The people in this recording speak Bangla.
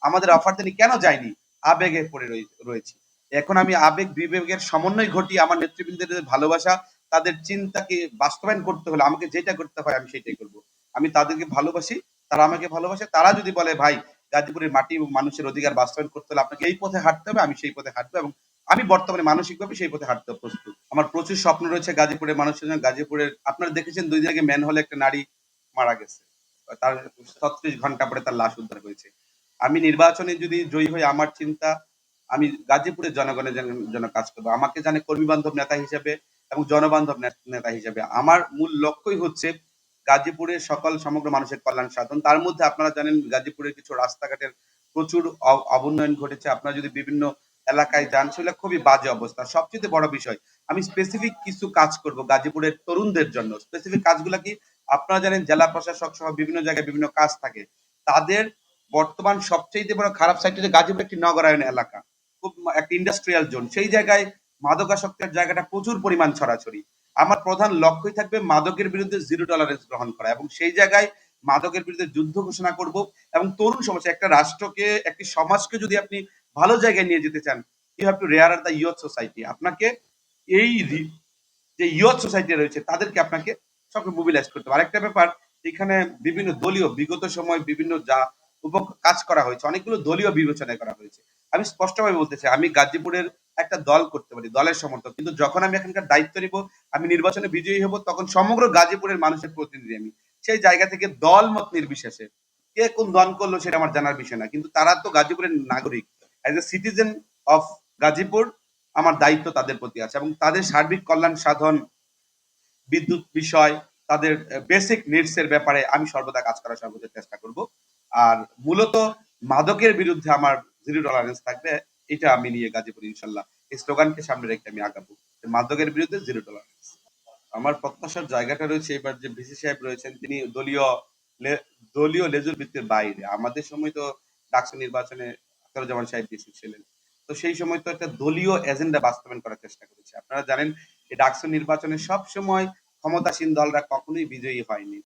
আমাদের অফার তিনি কেন যায়নি? আবেগে পড়ে রয়েছি। এখন আমি আবেগ বিবেকের সমন্বয় ঘটিয়ে আমার নেতৃবৃন্দের ভালোবাসা, তাদের চিন্তাকে বাস্তবায়ন করতে হলে আমাকে যেটা করতে হয় আমি সেটাই করব। আমি তাদেরকে ভালোবাসি, তারা আমাকে ভালোবাসে। তারা যদি বলে ভাই গাজীপুরের মাটি এবং মানুষের অধিকার বাস্তবায়ন করতে হলে আপনাকে এই পথে হাঁটতে হবে, আমি সেই পথে হাঁটবো এবং আমি বর্তমানে মানসিকভাবে সেই পথে হাঁটতে প্রস্তুত। আমার প্রচুর স্বপ্ন রয়েছে গাজীপুরের মানুষের জন্য। গাজীপুরের আপনারা দেখেছেন ২ দিন আগে ম্যানহোলে একটা নারী মারা গেছে। তার ৩৬ ঘন্টা পরে তার লাশ উদ্ধার হয়েছে। আমি নির্বাচনে যদি জয়ী হই আমার চিন্তা আমি গাজীপুরের জনগণের জন্য কাজ করব। আমাকে জানে কর্মী বান্ধব নেতা হিসেবে এবং জনবান্ধব নেতা হিসেবে। আমার মূল লক্ষ্যই হচ্ছে গাজীপুরের সকল সমগ্র মানুষের কল্যাণ সাধন। তার মধ্যে আপনারা জানেন গাজীপুরের কিছু রাস্তাঘাটের প্রচুর অবনয়ন ঘটেছে। আপনারা যদি বিভিন্ন এলাকায় যান সেগুলো খুবই বাজে অবস্থা। সবচেয়ে বড় বিষয় আমি স্পেসিফিক কিছু কাজ করব গাজীপুরের তরুণদের জন্য। স্পেসিফিক কাজগুলা কি? আপনারা জানেন জেলা প্রশাসক সহ বিভিন্ন জায়গায় বিভিন্ন কাজ থাকে। তাদের বর্তমান সবচাইতে বড় খারাপ সাইড হচ্ছে গাজীপুর একটি নগরায়ণ এলাকা। খুব একটা ইন্ডাস্ট্রিয়াল জোন। সেই জায়গায় মাদকাসক্তের জায়গাটা প্রচুর পরিমাণ ছড়াছড়ি। আমার প্রধান লক্ষ্যই থাকবে মাদকের বিরুদ্ধে জিরো টলারেন্স গ্রহণ করা এবং সেই জায়গায় মাদকের বিরুদ্ধে যুদ্ধ ঘোষণা করব এবং তরুণ সমাজ একটা রাষ্ট্রকে একটি সমাজকে যদি আপনি ভালো জায়গায় নিয়ে যেতে চান you have to rear the youth society. আপনাকে এই যে ইয়ুথ সোসাইটি রয়েছে তাদেরকে আপনাকে সবকে মোবিলাইজ করতে হবে। আরেকটা ব্যাপার এখানে বিভিন্ন দলীয় বিগত সময় বিভিন্ন যা কাজ করা হয়েছে অনেকগুলো দলীয় বিবেচনায় করা হয়েছে। আমি স্পষ্টভাবে বলতে চাই আমি গাজীপুরের একটা দল করতে পারি, দলের সমর্থক। কিন্তু যখন আমি এখানকার দায়িত্ব নিব, আমি নির্বাচনে বিজয়ী হব তখন সমগ্র গাজীপুরের মানুষের প্রতিনিধি আমি। সেই জায়গা থেকে দল মত নির্বিশেষে কে কোন দল করলো সেটা আমার জানার বিষয় না। কিন্তু তারা তো গাজীপুরের নাগরিক। As a citizen of Gazipur আমার দায়িত্ব তাদের প্রতি আছে এবং তাদের সার্বিক কল্যাণ সাধন, বিদ্যুৎ বিষয়, তাদের বেসিক নিডস এর ব্যাপারে আমি সর্বদা কাজ করার সর্বোচ্চ চেষ্টা করব। আর মূলত মাদকের বিরুদ্ধে আমার জিরো টলারেন্স থাকবে। এটা আমি নিয়ে গাজীপুর ইনশাল্লাহ এই স্লোগানকে সামনে রেখে আমি আগাবো। মাদকের বিরুদ্ধে জিরো টলারেন্স। আমার প্রত্যাশার জায়গাটা রয়েছে এবার যে ভিসি সাহেব রয়েছেন তিনি দলীয় লেজুর ভিত্তির বাইরে। আমাদের সময় তো ডাকসু নির্বাচনে আখতারুজ্জামান সাহেব ভিসি ছিলেন। তো সেই সময় তো একটা দলীয় এজেন্ডা বাস্তবায়ন করার চেষ্টা করেছে। আপনারা জানেন এই ডাকসু নির্বাচনে সব সময় ক্ষমতাসীন দলরা কখনোই বিজয়ী হয়নি।